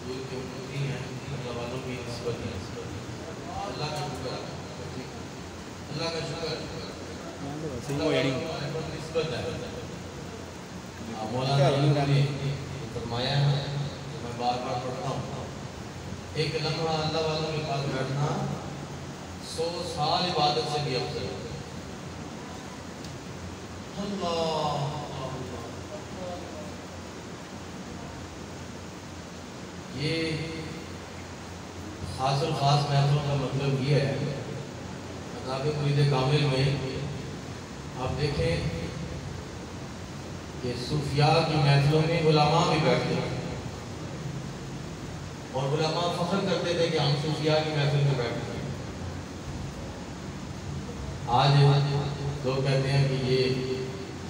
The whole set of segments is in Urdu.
حضور کے امتی ہیں، اللہ والوں کی نسبت ہے۔ اللہ کا شکر، اللہ کا شکر، اللہ والوں کی نسبت ہے۔ مولانا نے فرمایا ہے، میں بار بار پڑھتا ہوں، ایک لمحہ اللہ والوں کے پاس بیٹھنا 100 سال عبادت سے بھی افضل ہے۔ اللہ یہ خاص الخاص محفلوں کا مطلب یہ ہے، عذاب مرید کامل میں آپ دیکھیں کہ صوفیاء کی محفلوں میں علماء بھی بیٹھتے ہیں، اور علماء فخر کرتے تھے کہ ہم صوفیاء کی محفل میں بیٹھتے ہیں۔ آج لوگ کہتے ہیں کہ یہ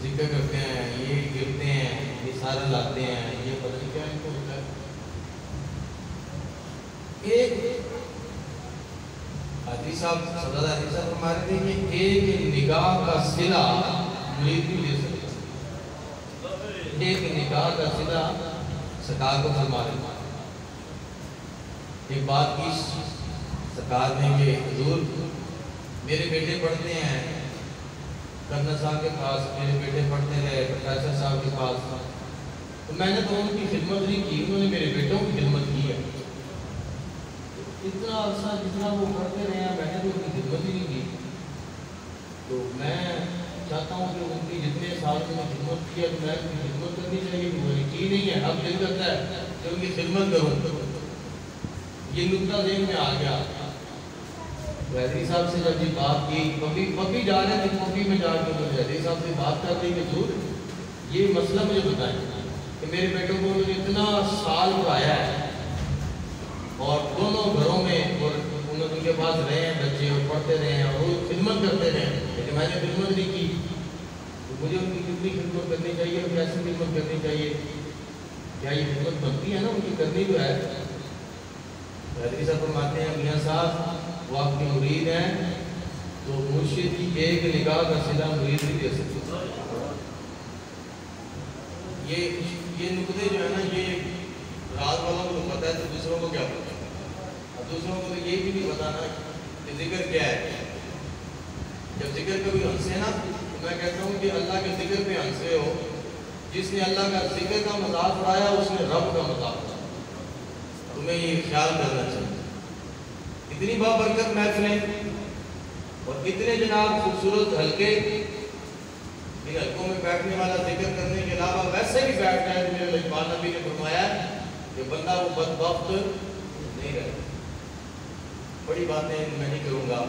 ذکر کرتے ہیں، یہ گرتے ہیں، یہ سارا لاتے ہیں، یہ پتہ نہیں کیا ان کو ہوتا ہے۔ ایک حدیث صاحب سردار حدیث صاحب فرما رہے تھے کہ ایک نگاہ کا صلہ مرید بھی لے سکتا ہے، ایک نگاہ کا صلہ سرکار کو فرما رہے تھے۔ ایک بات کی سرکار نے کہ حضور میرے بیٹے پڑھتے ہیں کرنل صاحب کے پاس، میرے بیٹے پڑھتے رہے پروفیسر صاحب کے پاس، تو میں نے تو ان کی خدمت نہیں کی، انہوں نے میرے بیٹوں کی خدمت کی ہے۔ اتنا عرصہ جتنا وہ پڑھتے رہے ہیں میں نے تو ان کی خدمت ہی نہیں کی، تو میں چاہتا ہوں کہ ان کی جتنے سال میں نے خدمت کی ہے تو میں ان کی خدمت کرنی چاہیے، کہ وہ نے کی نہیں ہے، اب دل کرتا ہے کہ ان کی خدمت کروں۔ یہ نکتہ ذہن میں آ گیا۔ حیدری صاحب سے جب یہ بات کی، پپی جا رہے تھے، پپی میں جا کے حیدری صاحب سے بات کر دی کہ حضور یہ مسئلہ مجھے بتائیں کہ میرے بیٹوں کو انہوں نے اتنا سال پڑھایا ہے اور دونوں گھروں میں، اور انہوں ان کے پاس رہے ہیں بچے اور پڑھتے رہے ہیں اور وہ خدمت کرتے رہے ہیں، لیکن میں نے خدمت نہیں کی، تو مجھے ان کی کتنی خدمت کرنی چاہیے اور کیسی خدمت کرنی چاہیے؟ کیا یہ خدمت بنتی ہے نا ان کی کرنی تو ہے؟ حیدری صاحب فرماتے ہیں میاں صاحب وہ آپ کے مرید ہیں تو مرشد کی ایک نگاہ کا صلہ مرید بھی دے سکتے ہیں۔ یہ نقطے جو ہے نا، یہ راز والوں کو پتہ ہے تو دوسروں کو کیا پتہ ہے؟ اب دوسروں کو تو یہ بھی نہیں پتا نا کہ ذکر کیا ہے۔ جب ذکر کبھی ہنسے نا تو میں کہتا ہوں کہ اللہ کے ذکر پہ ہنسے ہو، جس نے اللہ کا ذکر کا مذاق اڑایا اس نے رب کا مذاق اڑایا، تمہیں یہ خیال کرنا چاہیے۔ اتنی بابرکت محفلیں اور اتنے جناب خوبصورت حلقے، ان حلقوں میں بیٹھنے والا ذکر کرنے کے علاوہ ویسے بھی بیٹھتا ہے تو میرے اقبال نبی نے فرمایا کہ بندہ وہ بدبخت نہیں رہتا۔ بڑی باتیں میں نہیں کروں گا،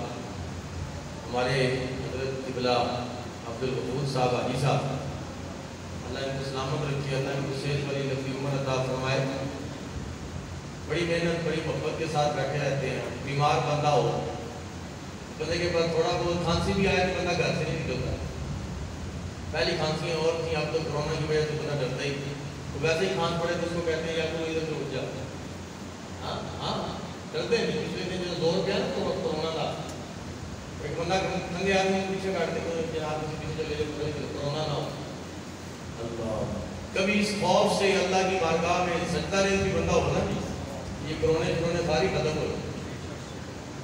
ہمارے حضرت قبلہ عبدالغفور صاحب حاجی صاحب، اللہ ان کو سلامت رکھے، اللہ ان کو صحت والی لمبی عمر عطا فرمائے، بڑی محنت بڑی محبت کے ساتھ بیٹھے رہتے ہیں۔ بیمار بندہ ہو، بندے کے پاس تھوڑا بہت کھانسی بھی آئے تو بندہ گھر سے نہیں نکلتا۔ پہلی کھانسیاں اور تھیں، اب تو کرونا کی وجہ سے بندہ ڈرتا ہی، تو ویسے ہی کھانس پڑے تو اس کو کہتے ہیں یا تو ادھر سے اٹھ جا، ہاں ڈرتے ہیں۔ پچھلے دن جو زور پہ نا تو کرونا تھا، ایک بندہ ننگے آدمی پیچھے کاٹتے کہ آپ کسی پیچھے چلے جائے کرونا نہ ہو۔ اللہ کبھی اس خوف سے اللہ کی بارگاہ میں سجدہ ریز بھی بندہ ہونا نہیں، یہ کرونے ساری ختم ہو۔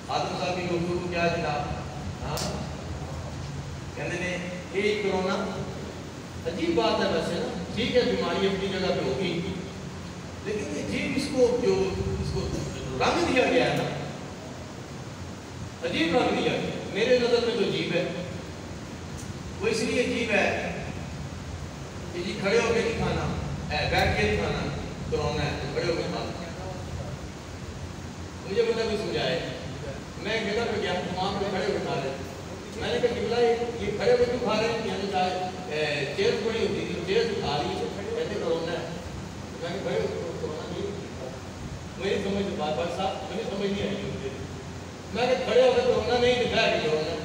آدم صاحب کی گفتگو کیا جناب، کہنے نے ایک کرونا، عجیب بات ہے ویسے نا، ٹھیک ہے بیماری اپنی جگہ پہ ہوگی، لیکن عجیب اس کو رنگ دیا گیا ہے نا، عجیب رنگ دیا گیا، میرے نظر میں تو عجیب ہے۔ وہ اس لیے عجیب ہے کہ جی کھڑے ہو کے نہیں کھانا، بیٹھ کے نہیں کھانا، کرونا ہے کھڑے ہو کے کھانا۔ مجھے بندہ کوئی سمجھائے، میں ایک جگہ پہ گیا تو وہاں پہ کھڑے ہو کے کھا رہے، میں نے کہا قبلہ یہ کھڑے ہو کے کیوں کھا رہے ہیں؟ یعنی چیئر پڑی ہوتی تھی، چیئر کھا رہی ہے کہتے کرونا ہے، میں نے کھڑے ہو کے کرونا نہیں، میری سمجھ بات صاحب مجھے سمجھ نہیں آئی مجھے، میں کہ کھڑے ہو کے کرونا نہیں دکھایا کہ کرونا ہے۔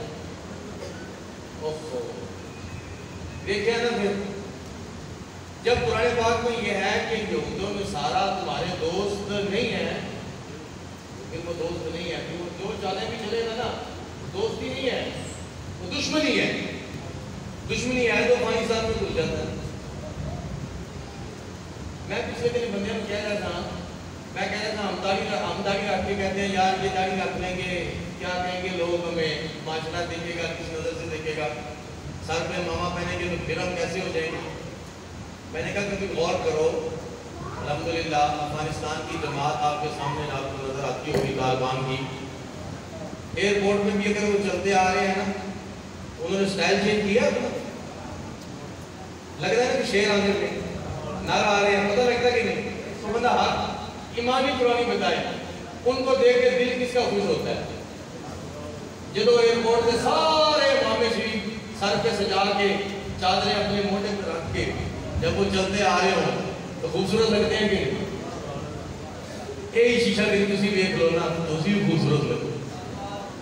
دیکھیں نا پھر جب قرآن پاک میں یہ ہے کہ یہودوں میں سارا تمہارے دوست نہیں ہے، لیکن وہ دوست نہیں ہے، وہ جو چالے بھی چلے گا نا دوستی نہیں ہے، وہ دشمنی ہے، دشمنی ہے تو پانی صاحب میں گھل جاتا ہے۔ میں پچھلے دن بندے میں کہہ رہا تھا میں کہتا تھا ہم داڑھی رکھ کے کہتے ہیں یار یہ داڑھی رکھ لیں گے کیا کہیں گے لوگ ہمیں معاشرہ دیکھے گا کس نظر سے دیکھے گا سر پہ ماما پہنیں گے تو پھر ہم کیسے ہو جائیں گے میں نے کہا کبھی غور کرو الحمدللہ افغانستان کی جماعت آپ کے سامنے آپ کو نظر آتی ہوگی طالبان کی ایئرپورٹ میں بھی اگر وہ چلتے آ رہے ہیں نا انہوں نے سٹائل چینج کیا لگ رہا ہے نا کہ شیر آنے پہ نر آ رہے ہیں پتہ لگتا کہ نہیں تو بندہ ہاتھ ایمانی قرآنی بتائے ان کو دیکھ کے دل کس کا خوش ہوتا ہے جب ایئرپورٹ سے سارے امام شریف سر پہ سجا کے چادریں اپنے موٹے پہ رکھ کے جب وہ چلتے آ رہے ہوں تو خوبصورت لگتے ہیں کہ نہیں یہی شیشہ دن کسی دیکھ لو نا تو اسی بھی خوبصورت لگو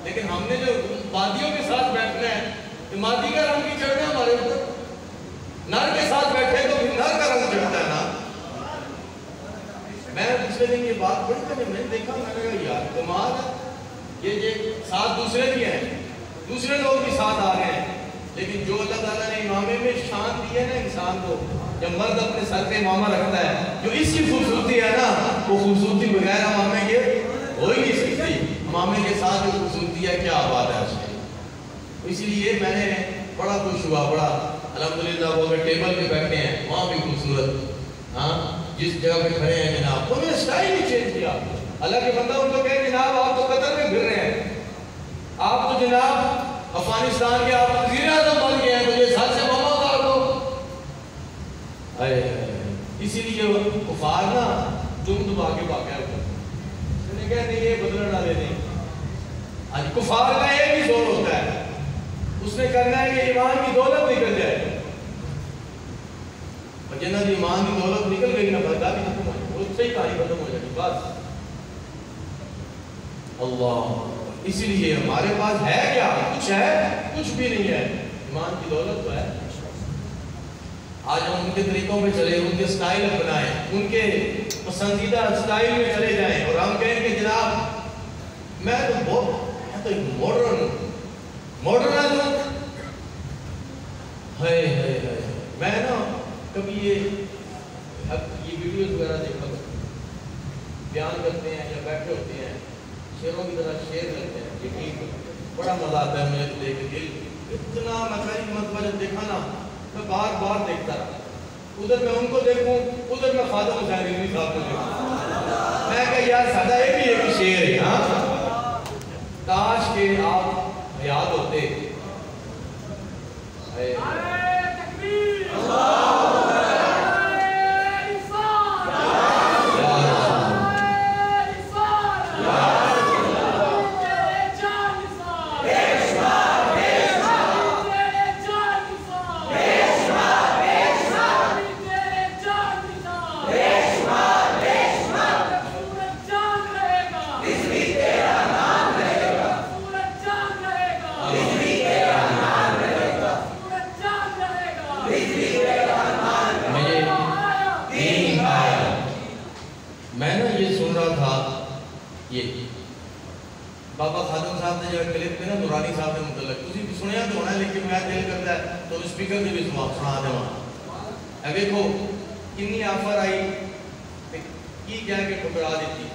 لیکن ہم نے جو مادیوں کے ساتھ بیٹھنا ہے تو مادی کا رنگ بھی چڑھنا ہے ہمارے اوپر نر کے ساتھ بیٹھے تو نر کا رنگ چڑھتا ہے نا میں پچھلے دن یہ بات پڑھی تھی میں نے دیکھا میں نے کہا یار کمال ہے یہ ساتھ دوسرے بھی ہیں دوسرے لوگ بھی ساتھ آ رہے ہیں لیکن جو اللہ تعالیٰ نے امامے میں شان دی ہے نا انسان کو جب مرد اپنے سر پہ امامہ رکھتا ہے جو اس کی خوبصورتی ہے نا وہ خوبصورتی بغیر امامے کے ہو ہی نہیں سکتی امامے کے ساتھ جو خوبصورتی ہے کیا بات ہے اس کی اسی لیے میں نے بڑا خوش ہوا بڑا الحمدللہ وہ اگر ٹیبل پہ بیٹھے ہیں وہاں بھی خوبصورت ہاں جس جگہ پہ کھڑے ہیں جناب انہوں نے سٹائل ہی چینج کیا اللہ کے بندہ ان کو کہے جناب آپ تو قطر میں پھر رہے ہیں آپ تو جناب افغانستان کے آپ وزیر اعظم بن گئے ہیں تو یہ سر سے ماما اتار دو اسی لیے کفار نا تم دبا کے باقی انہوں نے کہا نہیں یہ بدلنا نہ دے آج کفار کا ایک ہی زور ہوتا ہے اس نے کرنا ہے کہ ایمان کی دولت نکل جائے اور جنہاں دی ایمان کی دولت نکل گئی نا برکات بھی ختم ہو جائے وہ سے ہی کہانی ختم ہو جائے بس اللہ اسی لیے ہمارے پاس ہے کیا کچھ ہے کچھ بھی نہیں ہے ایمان کی دولت تو ہے آج ہم ان کے طریقوں پہ چلے ان کے سٹائل اپنائیں ان کے پسندیدہ سٹائل میں چلے جائیں اور ہم کہیں کہ جناب میں تو ایک ماڈرن ہے میں نا کبھی یہ ویڈیوز وغیرہ دیکھا بیان کرتے ہیں یا بیٹھے ہوتے ہیں شیروں کی طرح شیر لگتے ہیں یقین بڑا مزہ آتا ہے مجھے دیکھ کے دل اتنا میں مرتبہ جب دیکھا نا میں بار بار دیکھتا رہا ادھر میں ان کو دیکھوں ادھر میں خادم حسین رضوی صاحب کو دیکھوں میں کہا یار سادہ یہ بھی ایک شیر ہے ہاں کاش کہ آپ حیات ہوتے بابا خادم صاحب نے جو کلپ میں نا نورانی صاحب نے متعلق تسی بھی سنیا تو ہونا ہے لیکن میں دل کرتا ہے تو اسپیکر سے بھی سنا دے وہاں اے دیکھو کنی آفر آئی کی کہہ کے ٹھکرا دیتی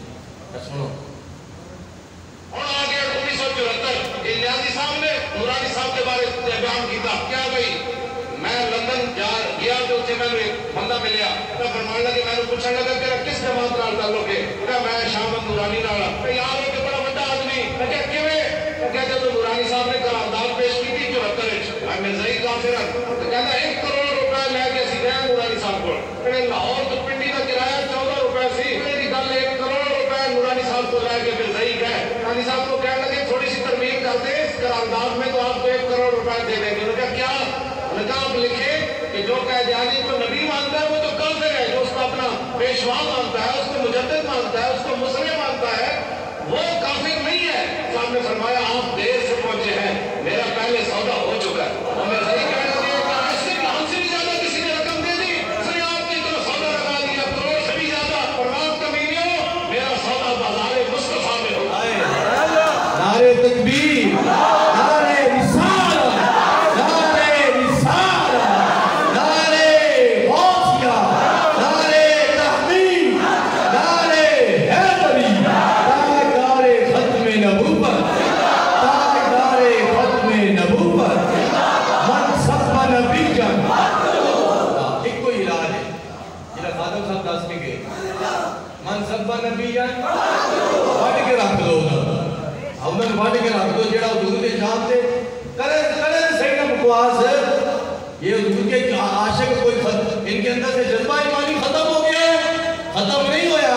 سنو اور آگے 1974 الیاسی صاحب نے نورانی صاحب کے بارے بیان کیتا کیا بھائی میں لندن گیا تو اسے میں نے بندہ ملیا میں فرمان لگے میں نے پوچھا لگا تیرا کس جماعت نال تعلق ہے کہ میں شامت نورانی نال کہ یار ایک بڑا بڑا آدمی میں کہ کیویں وہ کہتے تو نورانی صاحب نے قرارداد پیش کی تھی 74 وچ میں مرزائی کافر تو کہتا 1 کروڑ روپے لے کے اسی گئے نورانی صاحب کو کہ لاہور تو پنڈی کا کرایہ 14 روپے سی میری گل 1 کروڑ روپے نورانی صاحب کو لے کے مرزائی گئے نورانی صاحب کو کہنے لگے تھوڑی سی ترمیم کر دیں اس قرارداد میں تو آپ کو 1 کروڑ روپے دے دیں گے انہوں نے کہا کیا آپ لکھے کہ جو قیدیانی کو نبی مانتا ہے وہ تو کافر ہے جو اس کو اپنا پیشوا مانتا ہے اس کو مجدد مانتا ہے اس کو مسلم مانتا ہے وہ کافر نہیں ہے صاحب نے فرمایا آپ دیر سے پہنچے ہیں میرا پہلے سودا ہو چکا ہے اور میں صحیح کہنا چاہیے کہ اس سے ہم سے بھی زیادہ کسی نے رقم دے دی اس نے آپ کی طرف سودا لگا دیا کروڑ سے بھی زیادہ اور آپ کمینیوں میرا سودا بازار مصطفیٰ میں ہو نعرے تکبیر نعرے رسالت نعرے غوثیہ نعرے تحقیق گے من سب نبی وڈ کے رکھ دو انہوں نے وڈ کے رکھ دو جڑا حضور کے شان سے کرے صحیح نہ بکواس یہ حضور کے عاشق کوئی ان کے اندر سے جذبہ ایمانی ختم ہو گیا ہے ختم نہیں ہویا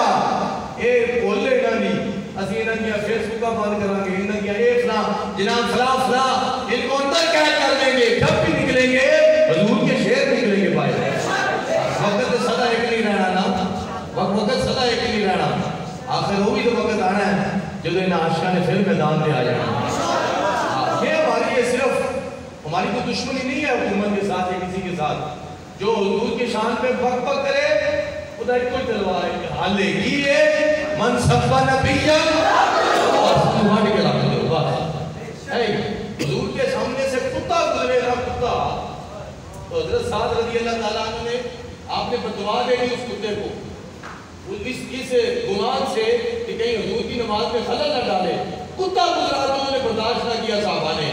اے بولے نہ نہیں اسی انہاں کیا فیس بک کا بند کریں گے انہاں کیا اے فلاں جناب فلاں ان کو اندر قید کر دیں گے جب بھی نکلیں گے حضور کے شعر نکلیں گے بھائی وقت صدا ایک نہیں رہنا نا وقت صدا ایک نہیں رہنا آخر وہ بھی تو وقت آنا ہے جب ان عاشقاں نے پھر میدان پہ آ جانا یہ ہماری یہ صرف ہماری کوئی دشمنی نہیں ہے حکومت کے ساتھ یا کسی کے ساتھ جو حضور کی شان پہ بک بک کرے خدا کوئی تلوار حالے کی ہے من سب نبیہ اور سنوان کے رکھ دو حضور کے سامنے سے کتا گزرے گا کتا تو حضرت سعد رضی اللہ تعالیٰ عنہ نے آپ نے بدعا دے دی اس کتے کو اس گمان سے کہ کہیں حضور کی نماز میں خلل نہ ڈالے کتا گزرا تھا انہوں نے برداشت نہ کیا صحابہ نے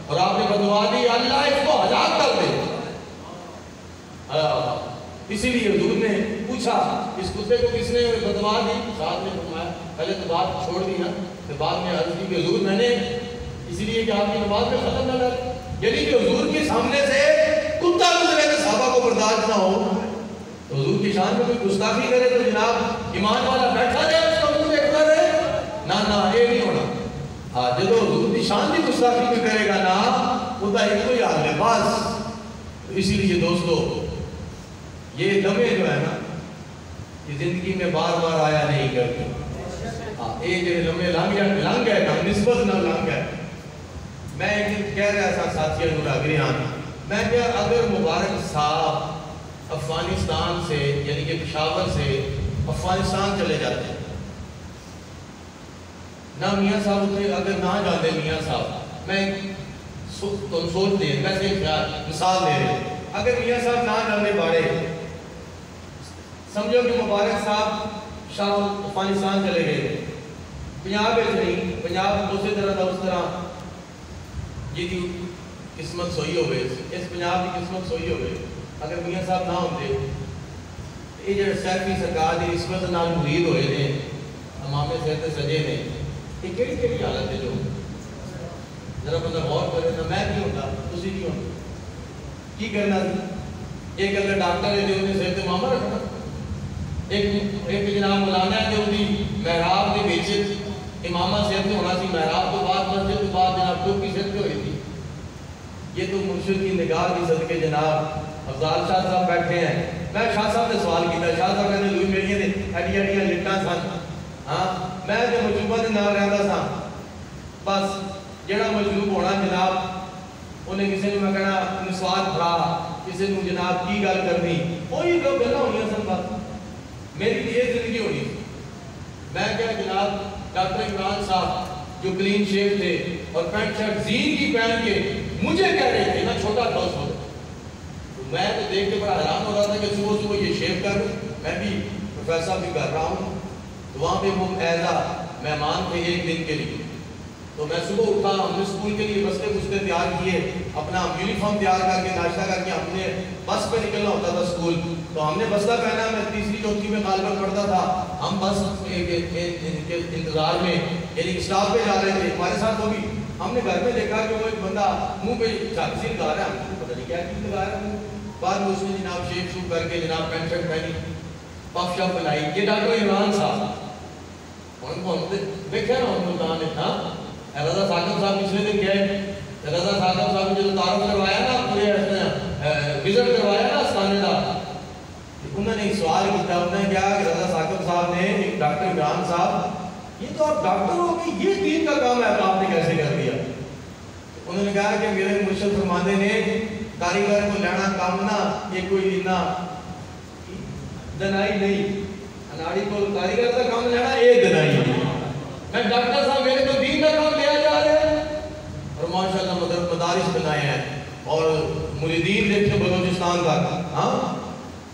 اور آپ نے بدعا دی اللہ اس کو ہلاک کر دے اسی لیے حضور نے پوچھا اس کتے کو کس نے بدعا دی ساتھ نے فرمایا پہلے تو بات چھوڑ دی نا پھر بعد میں عرض کی کہ حضور میں نے اسی لیے کہ آپ کی نماز میں خلل نہ ڈالے یعنی کہ حضور کے سامنے سے کتا گزرے تو صحابہ کو برداشت نہ ہو تو حضور کی شان میں کوئی گستاخی کرے تو جناب ایمان والا بیٹھا جائے اس کا حضور دیکھتا رہے نہ یہ نہیں ہونا جب حضور کی شان کی گستاخی میں کرے گا نا خدا ایک کوئی حال ہے بس اسی لیے دوستو یہ لمحے جو ہے نا یہ زندگی میں بار بار آیا نہیں کرتی یہ جو لمحے لنگ گئے نا نسبت نہ لنگ گئے میں ایک دن کہہ رہا تھا ساتھیہ نوراگریان میں کہ اگر مبارک صاحب افغانستان سے یعنی کہ پشاور سے افغانستان چلے جاتے نہ میاں صاحب اتنے اگر نہ جاتے میاں صاحب میں تم سوچ دیں ویسے مثال دے رہے اگر میاں صاحب نہ جانے باڑے سمجھو کہ مبارک صاحب شاہ افغانستان چلے گئے پنجاب نہیں پنجاب دوسری طرح تھا اس طرح جی قسمت سوئی ہوئے اس پنجاب کی قسمت سوئی ہوئے اگر میاں صاحب نہ ہوتے یہ جو سیفی سرکار دی نسبت نال مرید ہوئے نے امام صحت سجے نے یہ کیڑی حالت ہے جو ذرا بندہ غور کرے نا میں نہیں ہوتا تسی نہیں ہوتا کی کرنا ایک اگر ڈاکٹر ہے جو انہیں صحت ماما رکھنا ایک جناب مولانا ہے جو انہیں محراب کے بیچت امامہ صحت ہونا سی محراب تو بعد مسجد تو بعد جناب ٹوپ کی صحت ہوئی تھی یہ تو مرشد کی نگاہ کی صدقے جناب افضال شاہ صاحب بیٹھے ہیں میں شاہ صاحب نے سوال کیتا شاہ صاحب کہتے لوئی میریاں نے ہڈیاں لٹاں سن میں جو مجوبہ دے نال رہندا سا بس جڑا مجلوب ہونا جناب انہیں کسی نے میں کہنا نسوات بھرا کسی نے جناب کی گل کرنی وہی تو گلاں ہونیاں سن بس میری یہ زندگی ہونی میں کیا جناب ڈاکٹر عمران صاحب جو کلین شیف تھے اور پینٹ شرٹ زین کی پہن کے مجھے کہہ رہے تھے میں چھوٹا تھا اس وقت میں تو دیکھ کے بڑا حیران ہو رہا تھا کہ صبح صبح یہ شیف کر میں بھی پروفیسر بھی کر رہا ہوں تو وہاں پہ وہ ایز اے مہمان تھے ایک دن کے لیے تو میں صبح اٹھا ہم نے اسکول کے لیے بستے تیار کیے اپنا یونیفارم تیار کر کے ناشتہ کر کے ہم نے بس پہ نکلنا ہوتا تھا اسکول تو ہم نے بستہ پہنا میں تیسری چوتھی میں غالباً پڑھتا تھا ہم بس انتظار میں یعنی اسٹاف پہ جا رہے تھے ہمارے ساتھ وہ بھی ہم نے گھر میں دیکھا کہ وہ ایک بندہ منہ پہ چاکسی لگا رہا ہے ہم کو پتہ نہیں کیا چیز لگا رہا ہے بعد میں اس نے جناب شیپ شوپ کر کے جناب پینٹ شرٹ پہنی پف شپ بنائی یہ ڈاکٹر عمران صاحب ان کو ہم دیکھا نا ہم ملتان نے تھا رضا ثاقب صاحب پچھلے دن گئے رضا ثاقب صاحب نے جو تعارف کروایا نا پورے وزٹ کروایا نا استانے کا انہوں نے ایک سوال کیا انہوں نے کہا کہ رضا ثاقب صاحب نے ایک ڈاکٹر عمران صاحب یہ تو آپ ڈاکٹر ہو کہ یہ دین کا کام ہے آپ نے کیسے کر دیا انہوں نے کہا کہ میرے مرشد فرماندے نے کاریگر کو لینا کام نہ یہ کوئی اتنا دنائی نہیں اناڑی کو کاریگر کا کام لینا یہ دنائی نہیں میں ڈاکٹر صاحب میرے تو دین کا کام لیا جا رہے ہیں اور ماشاءاللہ مدارس بنائے ہیں اور مریدین دیکھتے بلوچستان کا ہاں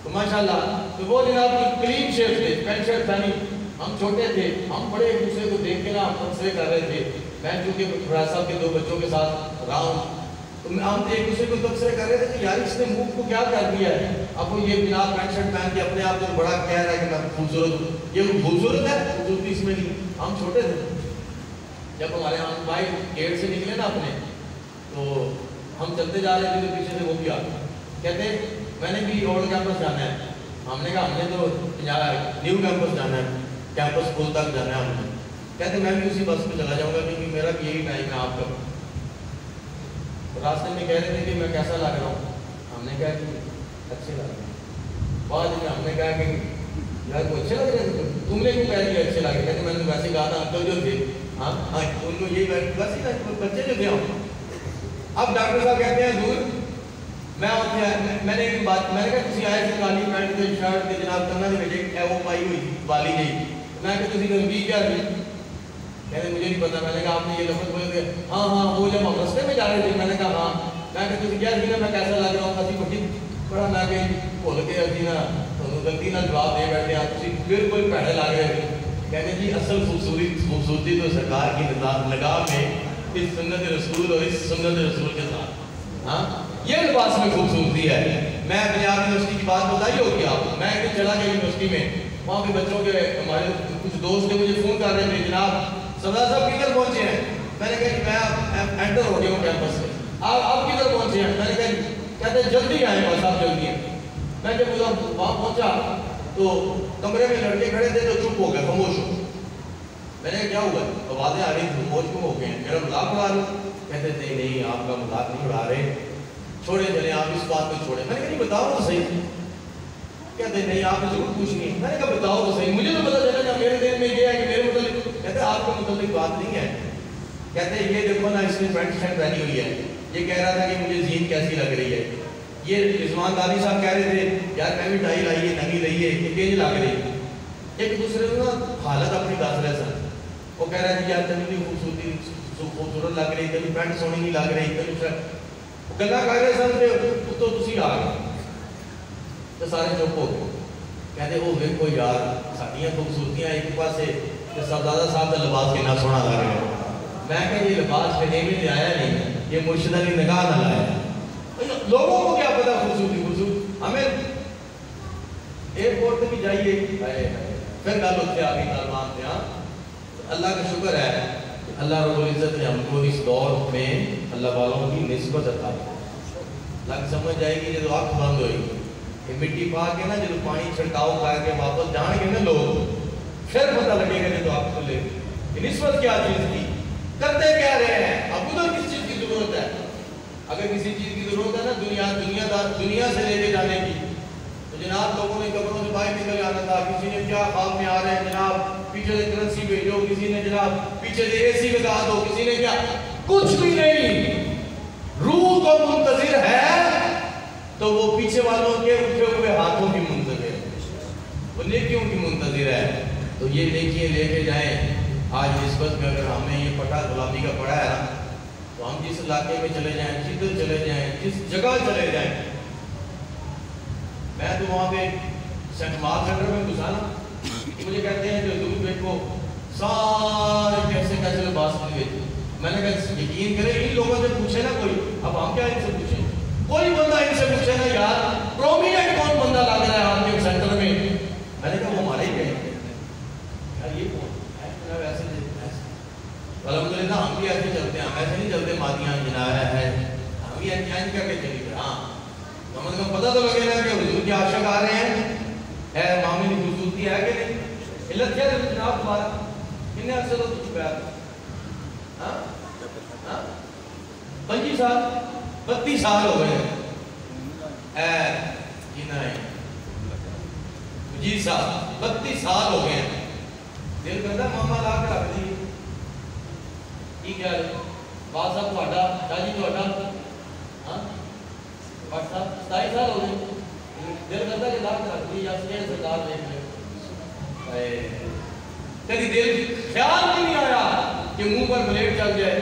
تو ماشاءاللہ تو وہ جناب کلین شیف تھے پینٹ شرٹ پہنی ہم چھوٹے تھے ہم بڑے ایک دوسرے کو دیکھ کے نا تبصرے کر رہے تھے میں چونکہ پروفیسر صاحب کے دو بچوں کے ساتھ رہا ہوں تو ہم ایک دوسرے کو تبصرے کر رہے تھے کہ یار اس نے منہ کو کیا کر دیا ہے، اب وہ یہ بنا پینٹ شرٹ پہن کے اپنے آپ کو بڑا کہہ رہا ہے کہ میں خوبصورت ہوں. یہ خوبصورت ہے، خوبصورتی اس میں نہیں. ہم چھوٹے تھے جب ہمارے ہم بھائی گیٹ سے نکلے نا اپنے، تو ہم چلتے جا رہے تھے تو پیچھے سے وہ بھی آ کہتے میں نے بھی اولڈ کیمپس جانا ہے. ہم نے کہا ہم نے تو نیو کیمپس جانا ہے، کیمپس اسکول تک جانا ہے ہم نے. کہتے میں بھی اسی بس پہ چلا جاؤں گا کیونکہ میرا بھی یہی ٹائم ہے آپ کا. راستے میں کہہ رہے تھے کہ میں کیسا لگ رہا ہوں. ہم نے کہا کہ اچھے لگ رہے ہیں. بعد میں ہم نے کہا کہ یار وہ اچھے لگ رہے تھے، تم نے کیوں کہہ دیا اچھے لگ رہے؟ کہتے میں نے ویسے کہا تھا انکل جو تھے ہاں ان کو یہی ویسے بچے جو تھے ہم. اب ڈاکٹر صاحب کہتے ہیں دور میں نے ایک بات میں نے کہا تھی آئے تھے کالی پینٹ کے شرٹ کے جناب کرنا نہیں بیٹے وہ پائی ہوئی والی نہیں. میں کہ تھی گرمی کیا تھی؟ کہتے مجھے نہیں پتا. میں نے کہا آپ نے یہ لفظ بولے تھے. ہاں ہاں وہ جب ہم رستے میں جا رہے تھے. میں نے کہا ہاں. میں کہ تھی کیا تھی میں کیسا لگ رہا ہوں؟ اسی بڑی بڑا میں کہ بھول کے ابھی نا غلطی نہ جواب دے بیٹھے آپ تھی بالکل پیڑے لا گئے تھے. کہتے جی اصل خوبصورتی تو سرکار کی نگاہ میں اس سنت رسول اور اس سنت رسول کے ساتھ ہاں یہ لباس میں خوبصورتی ہے. میں پنجاب یونیورسٹی کی بات بتائی ہوگی آپ کو. میں ایک دن چلا گیا یونیورسٹی میں، وہاں پہ بچوں کے ہمارے کچھ دوست تھے مجھے فون کر رہے تھے جناب سردار صاحب کدھر پہنچے ہیں؟ میں نے کہا میں انٹر ہو گیا ہوں کیمپس سے. آپ کدھر پہنچے ہیں؟ میں نے کہا کہتے جلدی آئیں بس آپ جلدی ہیں. میں جب وہاں پہنچا تو کمرے میں لڑکے کھڑے تھے تو چپ ہو گئے خاموش ہو. میں نے کہا کیا ہوا؟ آوازیں آ رہی تھی خاموش کیوں ہو گئے ہیں؟ میرا مذاق اڑا رہے؟ کہتے تھے نہیں آپ کا مذاق نہیں اڑا رہے، چھوڑے چلیں آپ اس بات کو چھوڑیں. میں نے کہا نہیں بتاؤ تو صحیح. کہتے نہیں آپ نے ضرور پوچھنی ہے. میں نے کہا بتاؤ تو صحیح، مجھے تو پتا چلا جب میرے دل میں یہ ہے کہ میرے متعلق. کہتے آپ کے متعلق بات نہیں ہے. کہتے یہ دیکھو نا اس نے پینٹ شرٹ پہنی ہوئی ہے، یہ کہہ رہا تھا کہ مجھے زین کیسی لگ رہی ہے. یہ رضوان دادی صاحب کہہ رہے تھے یار میں بھی ٹائی لائیے ننگی رہی ہے یہ کینج لگ رہی ہے. ایک دوسرے کو نا حالت اپنی دس رہے سن. وہ کہہ رہا ہے یار تمہیں خوبصورتی خوبصورت لگ رہی، کبھی پینٹ سونی نہیں لگ رہی، کبھی شرٹ گلا کر رہے سن تو تسی آ گئے تو سارے چپ ہو گئے. کہتے وہ ویکھو یار ساڈیاں خوبصورتیاں ایک پاسے سردار صاحب کا لباس کتنا سونا لگ رہا ہے. میں کہ یہ لباس کہیں بھی نہیں آیا نہیں، یہ مرشد علی نگاہ نہ لایا. لوگوں کو کیا پتا خوبصورتی ہمیں ایئرپورٹ پہ بھی جائیے پھر گل اتنے آ گئی طالبان پہ. ہاں اللہ کا شکر ہے اللہ رب العزت نے ہم کو اس دور میں اللہ والوں کی نسبت عطا کی. لگ سمجھ جائے گی جب آنکھ بند ہوئے گی یہ مٹی پا کے نا جب پانی چھڑکاؤ کر کے واپس جان گے نا لوگ پھر پتہ لگے گا جب آنکھ کھلے گی نسبت کیا چیز کی کرتے کیا رہے ہیں. اب ادھر کس چیز کی ضرورت ہے؟ اگر کسی چیز کی ضرورت ہے نا دنیا سے لے کے جانے کی تو جناب لوگوں نے قبروں سے باہر نکل جانا تھا. کسی نے کیا خواب میں آ رہے ہیں جناب پیچھے سے کرنسی بھیجو، کسی نے جناب پیچھے سے اے سی لگا دو، کسی نے کیا کچھ بھی نہیں. روح کو منتظر ہے تو وہ پیچھے والوں کے اٹھے ہوئے ہاتھوں کی منتظر ہے، وہ نیکیوں کی منتظر ہے. تو یہ نیکیاں لے کے جائیں. آج نسبت میں اگر ہمیں یہ پٹا غلامی کا پڑا ہے نا تو ہم جس علاقے میں چلے جائیں، جدھر چلے جائیں، جس جگہ چلے جائیں. میں تو وہاں پہ مال سینٹر میں گھسا نا مجھے کہتے ہیں جو دور دیکھو سارے کیسے کیسے لباس ہوئے. میں نے کہا یقین کرے ان لوگوں سے پوچھے نا کوئی، اب ہم کیا ان سے پوچھیں؟ کوئی بندہ ان سے پوچھے نا یار پرومیننٹ کون بندہ لگ رہا ہے آپ کے سینٹر میں؟ میں نے کہا وہ ہمارے ہی کہیں یار یہ کون ہے؟ ویسے الحمدللہ ہم بھی ایسے چلتے ہیں، ہم ایسے نہیں چلتے مادیاں جنایا ہے، ہم بھی انجان کر کے چلی گئے. ہاں کم از کم پتہ تو لگے نا کہ حضور کے عاشق آ رہے ہیں. ہے معاملے کی خوبصورتی ہے کہ نہیں؟ علت کیا ہے جناب تمہارا؟ کتنے عرصے تو چکا ہے؟ ہاں 25 سال 32 سال ہو گئے ہیں. جی صاحب 32 سال ہو گئے ہیں. دل کرتا ماما لا کے رکھ دی کی کیا ہے بات صاحب تھوڑا شاہ جی تھوڑا ہاں بٹ صاحب 27 سال ہو گئے. دل کرتا کہ لا کے رکھ دی یا سکیل سرکار دیکھ لے. کبھی دل خیال نہیں آیا کہ منہ پر بلیڈ چل جائے.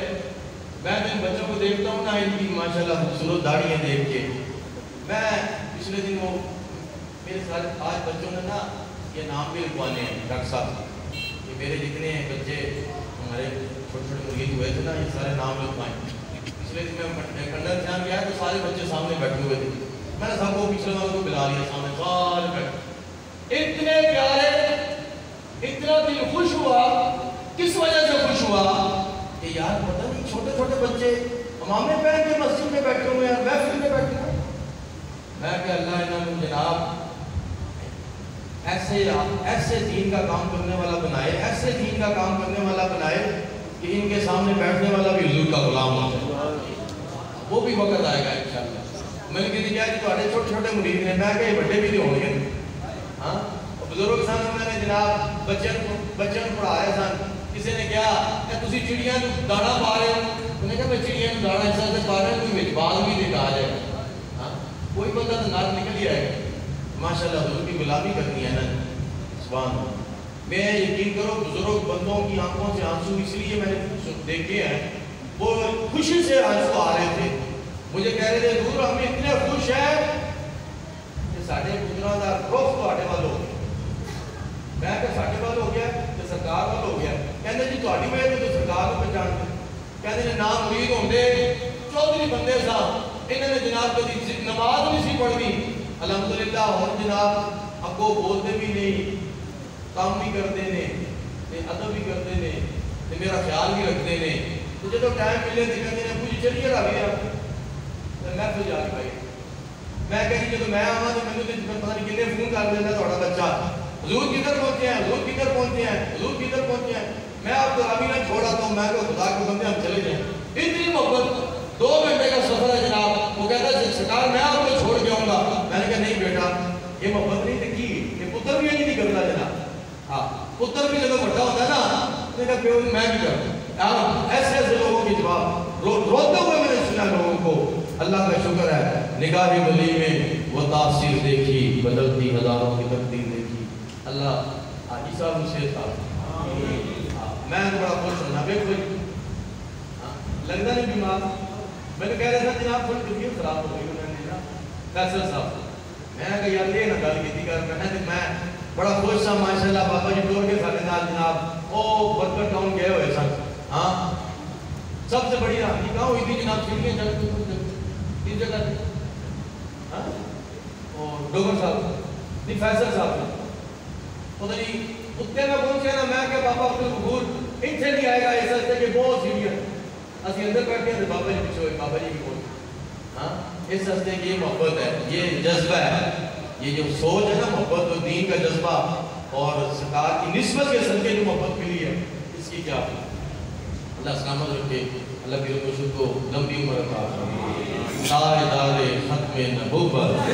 میں جن بچوں کو دیکھتا ہوں نا ان کی ماشاءاللہ خوبصورت داڑیاں دیکھ کے میں پچھلے دن وہ میرے ساتھ آج بچوں نے نا یہ نام بھی لکھوانے ہیں ڈاکٹر صاحب کہ میرے جتنے بچے ہمارے چھوٹے چھوٹے مرغے ہوئے تھے نا یہ سارے نام لکھوائیں. پچھلے دن میں کنڈر جان گیا تو سارے بچے سامنے بیٹھے ہوئے تھے. میں نے سب کو پچھلے والوں کو بلا لیا سامنے, سارے بیٹھے اتنے پیارے, اتنا دل خوش ہوا. کس وجہ سے خوش ہوا کہ یار پتہ نہیں چھوٹے چھوٹے بچے امامے پہن کے مسجد میں بیٹھے ہوئے ہیں, محفل میں بیٹھے ہوئے ہیں. میں کہ اللہ انہوں نے جناب ایسے دین کا کام کرنے والا بنائے, ایسے دین کا کام کرنے والا بنائے کہ ان کے سامنے بیٹھنے والا بھی حضور کا غلام ہو جائے. وہ بھی وقت آئے گا انشاءاللہ. میں نے کہا کہ تھوڑے چھوٹے چھوٹے مرید ہیں, میں کہ یہ بڑے بھی ہوں گے. ہاں بزرگ سن انہوں نے جناب بچوں کو پڑھایا سن. کسی نے کہا کہ تسی چڑیاں دانا پا رہے ہو, انہوں نے کہا میں چڑیاں دانا اس طرح سے پا رہا ہوں کوئی باغ بھی دکھا جائے. ہاں کوئی بندہ تو نار نکل ہی آئے گا. ماشاءاللہ حضور کی غلامی کرنی ہے نا. سبحان اللہ. میں یقین کرو بزرگ بندوں کی آنکھوں سے آنسو اس لیے میں نے دیکھے ہیں, وہ خوشی سے آنسو آ رہے تھے. مجھے کہہ رہے تھے حضور ہم اتنے خوش ہیں کہ ساڑھے پترہ دا روف تو آٹے والے ہو گئے. میں کہ ساڑھے والے ہو گیا کہ سرکار والے ہو گیا. کہنے جی تھوڑی وجہ تو سرکار کو پہچان دے. کہنے نے نام مرید ہوندے چودھری بندے صاحب, انہوں نے جناب کبھی نماز نہیں سی پڑھنی. الحمدللہ اور جناب اب وہ بولتے بھی نہیں, کام بھی کرتے ہیں, ادب بھی کرتے ہیں, میرا خیال بھی رکھتے ہیں. تو جب ٹائم ملے تو کہتے ہیں مجھے چلیے رہا بھی آپ میں تو جا کے بھائی میں کہیں جب میں آواں تو میں نے پتہ نہیں کتنے فون کر دینا تھوڑا بچہ حضور کدھر پہنچے ہیں, حضور کدھر پہنچے ہیں, حضور کدھر پہنچے ہیں. میں آپ کو ابھی نہ چھوڑا تو میں کہ خدا کے بندے ہم چلے جائیں. اتنی محبت, 2 گھنٹے کا سفر ہے جناب. وہ کہتا ہے سرکار میں آپ کو چھوڑ کے آؤں گا. میں نے کہا نہیں بیٹا یہ محبت نہیں دیکھی, یہ پتر بھی نہیں کرتا جناب. ہاں پتر بھی جب بڑا ہوتا ہے نا میں نے کہا پیو میں بھی کرتا. ایسے ایسے لوگوں کی جواب روتے ہوئے میں نے سنا لوگوں کو. اللہ کا شکر ہے نگاہ ولی میں وہ تاثیر دیکھی, بدلتی ہزاروں کی تقدیر دیکھی. اللہ حاجی صاحب مجھے تھا میں بڑا خوش ہونا بے کوئی لگتا نہیں بیمار. میں نے کہہ رہا تھا جناب تھوڑی طبیعت خراب ہو گئی. انہوں نے فیصل صاحب میں نے کہا یار یہ نہ گل کی کر میں بڑا خوش تھا ماشاءاللہ. بابا جی ٹور کے ساتھ جناب وہ برکت ٹاؤن گئے ہوئے سن. ہاں سب سے بڑی رہنی کہاں ہوئی تھی جناب سیڑھیاں چڑھ کے تین جگہ تھی. ہاں اور ڈوگر صاحب نہیں فیصل صاحب پتہ نہیں اتنے میں پہنچے نا. میں کہ بابا عبد الغفور اتنے نہیں آئے گا ایسا کہ بہت سیڑھیاں اسی اندر بیٹھے ہیں. بابا جی پیچھے ہوئے, بابا جی بھی بہت. ہاں اس ہستے کی یہ محبت ہے, یہ جذبہ ہے, یہ جو سوچ ہے نا محبت اور دین کا جذبہ اور سرکار کی نسبت کے صدقے جو محبت ملی ہے اس کی کیا. اللہ سلامت رکھے, اللہ کی رسول کو لمبی عمر عطا فرمائے. تاجدار ختم نبوت